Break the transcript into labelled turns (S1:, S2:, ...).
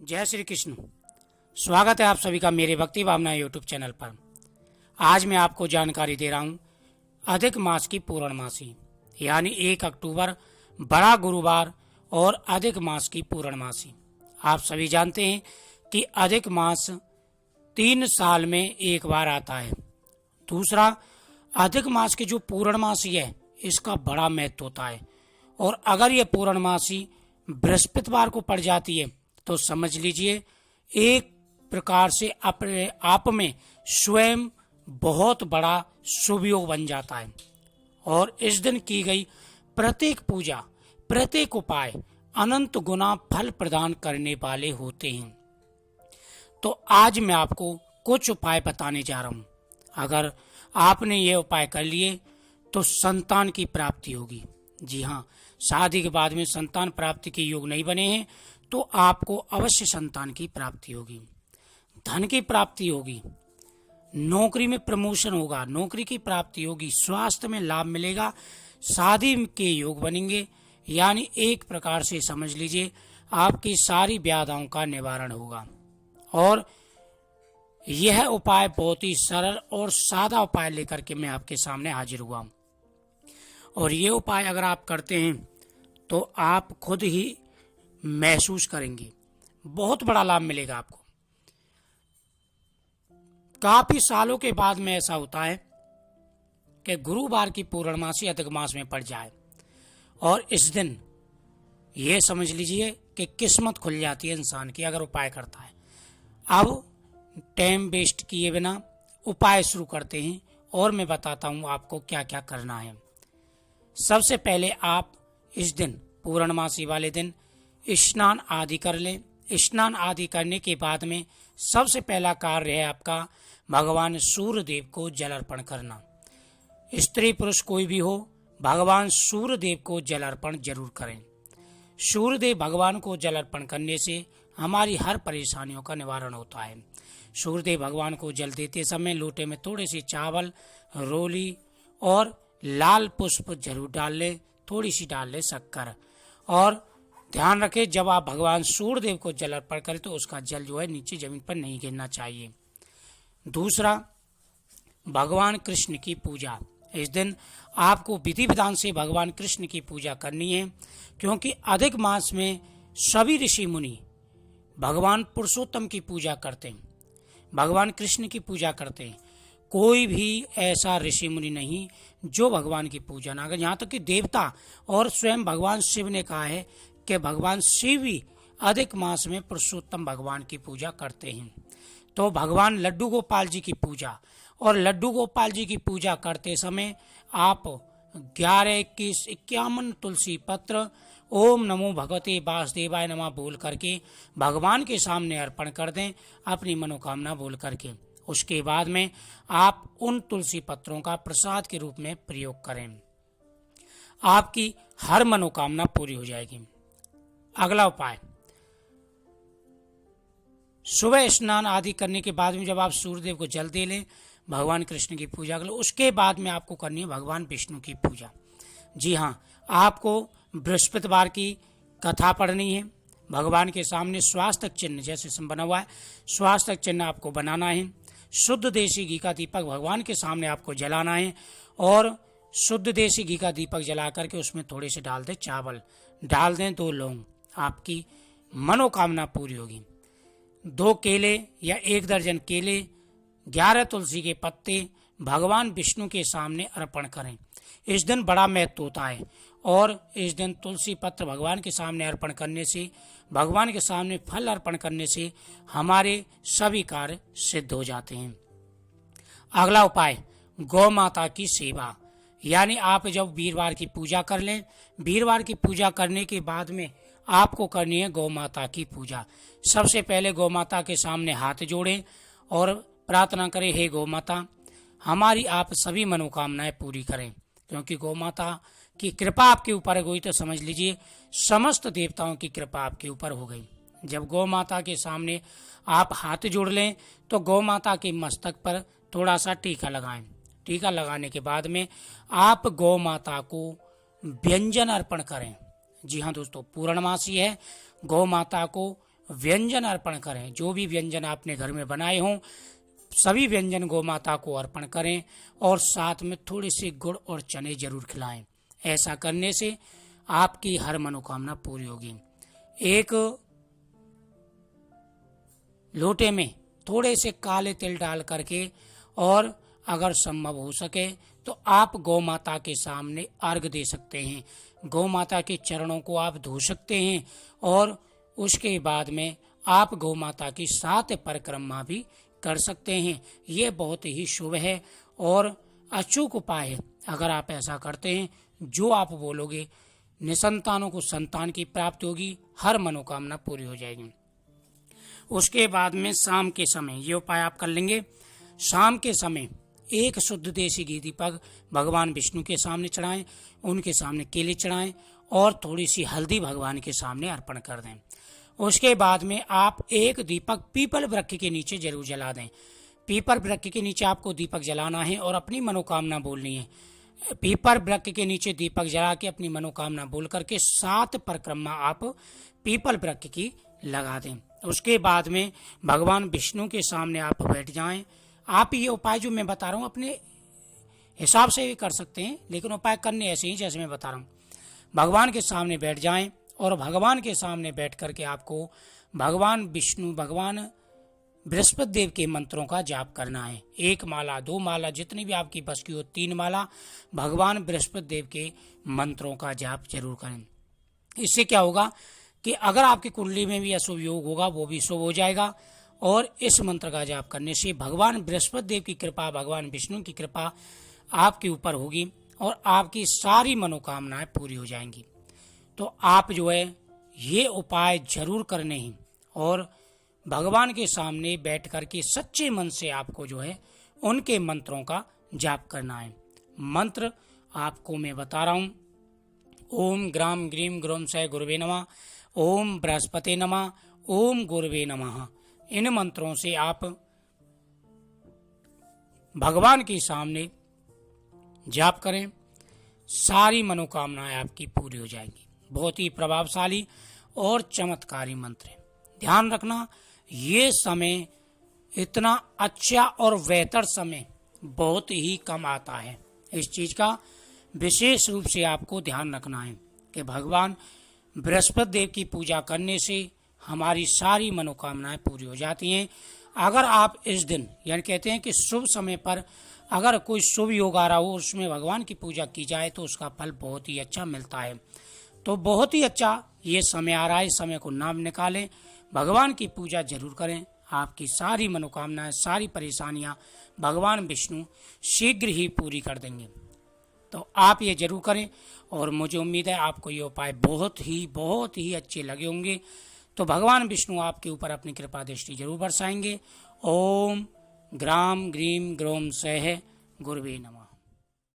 S1: जय श्री कृष्ण। स्वागत है आप सभी का मेरे भक्ति भावना यूट्यूब चैनल पर। आज मैं आपको जानकारी दे रहा हूँ अधिक मास की पूर्णमासी यानी 1 अक्टूबर बड़ा गुरुवार और अधिक मास की पूर्णमासी। आप सभी जानते हैं कि अधिक मास 3 साल में एक बार आता है। दूसरा, अधिक मास की जो पूर्णमासी है इसका बड़ा महत्व होता है और अगर ये पूर्णमासी बृहस्पतिवार को पड़ जाती है तो समझ लीजिए एक प्रकार से अपने आप में स्वयं बहुत बड़ा शुभ योग बन जाता है और इस दिन की गई प्रत्येक पूजा, प्रत्येक उपाय अनंत गुना फल प्रदान करने वाले होते हैं। तो आज मैं आपको कुछ उपाय बताने जा रहा हूँ। अगर आपने ये उपाय कर लिए तो संतान की प्राप्ति होगी। जी हाँ, शादी के बाद में संतान प्राप्ति के योग नहीं बने हैं तो आपको अवश्य संतान की प्राप्ति होगी, धन की प्राप्ति होगी, नौकरी में प्रमोशन होगा, नौकरी की प्राप्ति होगी, स्वास्थ्य में लाभ मिलेगा, शादी के योग बनेंगे। यानी एक प्रकार से समझ लीजिए आपकी सारी व्याधियों का निवारण होगा। और यह उपाय बहुत ही सरल और सादा उपाय लेकर के मैं आपके सामने हाजिर हुआ हूं। और ये उपाय अगर आप करते हैं तो आप खुद ही महसूस करेंगे, बहुत बड़ा लाभ मिलेगा आपको। काफी सालों के बाद में ऐसा होता है कि गुरुवार की पूर्णमासी अधिक मास में पड़ जाए और इस दिन ये समझ लीजिए कि किस्मत खुल जाती है इंसान की अगर उपाय करता है। अब टाइम वेस्ट किए बिना उपाय शुरू करते हैं और मैं बताता हूं आपको क्या क्या करना है। सबसे पहले आप इस दिन पूर्णमासी वाले दिन स्नान आदि कर लें। स्नान आदि करने के बाद में सबसे पहला कार्य है आपका भगवान सूर्य देव को जल अर्पण करना। स्त्री पुरुष कोई भी हो, भगवान सूर्य देव को जल अर्पण जरूर करें। सूर्य देव भगवान को जल अर्पण करने से हमारी हर परेशानियों का निवारण होता है। सूर्य देव भगवान को जल देते समय लोटे में थोड़े से चावल, रोली और लाल पुष्प जरूर डाल ले, थोड़ी सी डाल ले शक्कर। और ध्यान रखें जब आप भगवान सूर्य देव को जल अर्पण करें तो उसका जल जो है नीचे जमीन पर नहीं गिरना चाहिए। दूसरा, भगवान कृष्ण की पूजा। इस दिन आपको विधि विधान से भगवान कृष्ण की पूजा करनी है क्योंकि अधिक मास में सभी ऋषि मुनि भगवान पुरुषोत्तम की पूजा करते हैं, भगवान कृष्ण की पूजा करते हैं। कोई भी ऐसा ऋषि मुनि नहीं जो भगवान की पूजा ना करे। यहाँ तक कि देवता और स्वयं भगवान शिव ने कहा है कि भगवान शिव भी अधिक मास में पुरुषोत्तम भगवान की पूजा करते हैं। तो भगवान लड्डू गोपाल जी की पूजा, और लड्डू गोपाल जी की पूजा करते समय आप 11, 21, 51 तुलसी पत्र ओम नमो भगवते वासुदेवाय नमः बोल करके भगवान के सामने अर्पण कर दें अपनी मनोकामना बोल करके। उसके बाद में आप उन तुलसी पत्रों का प्रसाद के रूप में प्रयोग करें, आपकी हर मनोकामना पूरी हो जाएगी। अगला उपाय, सुबह स्नान आदि करने के बाद में जब आप सूर्यदेव को जल दे लें, भगवान कृष्ण की पूजा कर लो, उसके बाद में आपको करनी है भगवान विष्णु की पूजा। जी हाँ, आपको बृहस्पतिवार की कथा पढ़नी है। भगवान के सामने स्वास्थ्य चिन्ह जैसे बना हुआ है, स्वास्थ्य चिन्ह आपको बनाना है। शुद्ध देसी घी का दीपक भगवान के सामने आपको जलाना है और शुद्ध देसी घी का दीपक जला करके उसमें थोड़े से डाल दें चावल, डाल दें 2 लौंग, आपकी मनोकामना पूरी होगी। 2 केले या 1 दर्जन केले, 11 तुलसी के पत्ते भगवान विष्णु के सामने अर्पण करें। इस दिन बड़ा महत्व होता है और इस दिन तुलसी पत्र भगवान के सामने अर्पण करने से, भगवान के सामने फल अर्पण करने से हमारे सभी कार्य सिद्ध हो जाते हैं। अगला उपाय, गौ माता की सेवा। यानी आप जब वीरवार की पूजा कर लें, वीरवार की पूजा करने के बाद में आपको करनी है गौ माता की पूजा। सबसे पहले गौ माता के सामने हाथ जोड़ें और प्रार्थना करें, हे गौ माता हमारी आप सभी मनोकामनाएं पूरी करें। क्योंकि गौ माता की कृपा आपके ऊपर हुई तो समझ लीजिए समस्त देवताओं की कृपा आपके ऊपर हो गई। जब गौ माता के सामने आप हाथ जोड़ लें तो गौ माता के मस्तक पर थोड़ा सा टीका लगाएं। टीका लगाने के बाद में आप गौ माता को व्यंजन अर्पण करें। जी हाँ दोस्तों, पूर्णमासी है, गौ माता को व्यंजन अर्पण करें। जो भी व्यंजन आपने घर में बनाए हों सभी व्यंजन गौ माता को अर्पण करें और साथ में थोड़े से गुड़ और चने जरूर खिलाएं। ऐसा करने से आपकी हर मनोकामना पूरी होगी। एक लोटे में थोड़े से काले तिल डाल करके और अगर संभव हो सके तो आप गौ माता के सामने अर्घ दे सकते हैं। गौ माता के चरणों को आप धो सकते हैं और उसके बाद में आप गौ माता की 7 परिक्रमा भी कर सकते हैं। ये बहुत ही शुभ है और अचूक उपाय है। अगर आप ऐसा करते हैं, जो आप बोलोगे निसंतानों को संतान की प्राप्ति होगी, हर मनोकामना पूरी हो जाएगी। उसके बाद में शाम के समय ये उपाय आप कर लेंगे। शाम के समय एक शुद्ध देसी घी दीपक भगवान विष्णु के सामने चढ़ाएं, उनके सामने केले चढ़ाएं और थोड़ी सी हल्दी भगवान के सामने अर्पण कर दें। उसके बाद में आप एक दीपक पीपल वृक्ष के नीचे जरूर जला दें। पीपल वृक्ष के नीचे आपको दीपक जलाना है और अपनी मनोकामना बोलनी है। पीपल वृक्ष के नीचे दीपक जला के अपनी मनोकामना बोल करके 7 परिक्रमा आप पीपल वृक्ष की लगा दें। उसके बाद में भगवान विष्णु के सामने आप बैठ जाएं। आप ये उपाय जो मैं बता रहा हूँ अपने हिसाब से भी कर सकते हैं, लेकिन उपाय करने ऐसे ही जैसे मैं बता रहा हूँ। भगवान के सामने बैठ जाएं और भगवान के सामने बैठ करके आपको भगवान विष्णु, भगवान बृहस्पति देव के मंत्रों का जाप करना है। 1 माला, 2 माला, जितनी भी आपकी बस की हो, 3 माला भगवान बृहस्पति देव के मंत्रों का जाप जरूर करें। इससे क्या होगा कि अगर आपकी कुंडली में भी अशुभ योग होगा वो भी शुभ हो जाएगा। और इस मंत्र का जाप करने से भगवान बृहस्पति देव की कृपा, भगवान विष्णु की कृपा आपके ऊपर होगी और आपकी सारी मनोकामनाएं पूरी हो जाएंगी। तो आप जो है ये उपाय जरूर करने हैं और भगवान के सामने बैठ कर के सच्चे मन से आपको जो है उनके मंत्रों का जाप करना है। मंत्र आपको मैं बता रहा हूँ। ओम ग्राम ग्रीम ग्रोम सह गुरुवे नमः, ओम बृहस्पते नमः, ओम गुरुवे नमः। इन मंत्रों से आप भगवान के सामने जाप करें, सारी मनोकामनाएं आपकी पूरी हो जाएंगी। बहुत ही प्रभावशाली और चमत्कारी मंत्र है। ध्यान रखना, ये समय इतना अच्छा और बेहतर समय बहुत ही कम आता है। इस चीज का विशेष रूप से आपको ध्यान रखना है कि भगवान बृहस्पति देव की पूजा करने से हमारी सारी मनोकामनाएं पूरी हो जाती हैं। अगर आप इस दिन यानी कहते हैं कि शुभ समय पर अगर कोई शुभ योग आ रहा हो, उसमें भगवान की पूजा की जाए तो उसका फल बहुत ही अच्छा मिलता है। तो बहुत ही अच्छा ये समय आ रहा है, इस समय को नाम निकालें, भगवान की पूजा जरूर करें। आपकी सारी मनोकामनाएं, सारी परेशानियां भगवान विष्णु शीघ्र ही पूरी कर देंगे। तो आप ये जरूर करें और मुझे उम्मीद है आपको ये उपाय बहुत ही अच्छे लगे होंगे। तो भगवान विष्णु आपके ऊपर अपनी कृपा दृष्टि जरूर बरसाएंगे। ओम ग्राम ग्रीम ग्रोम सह गुरुवे नमः।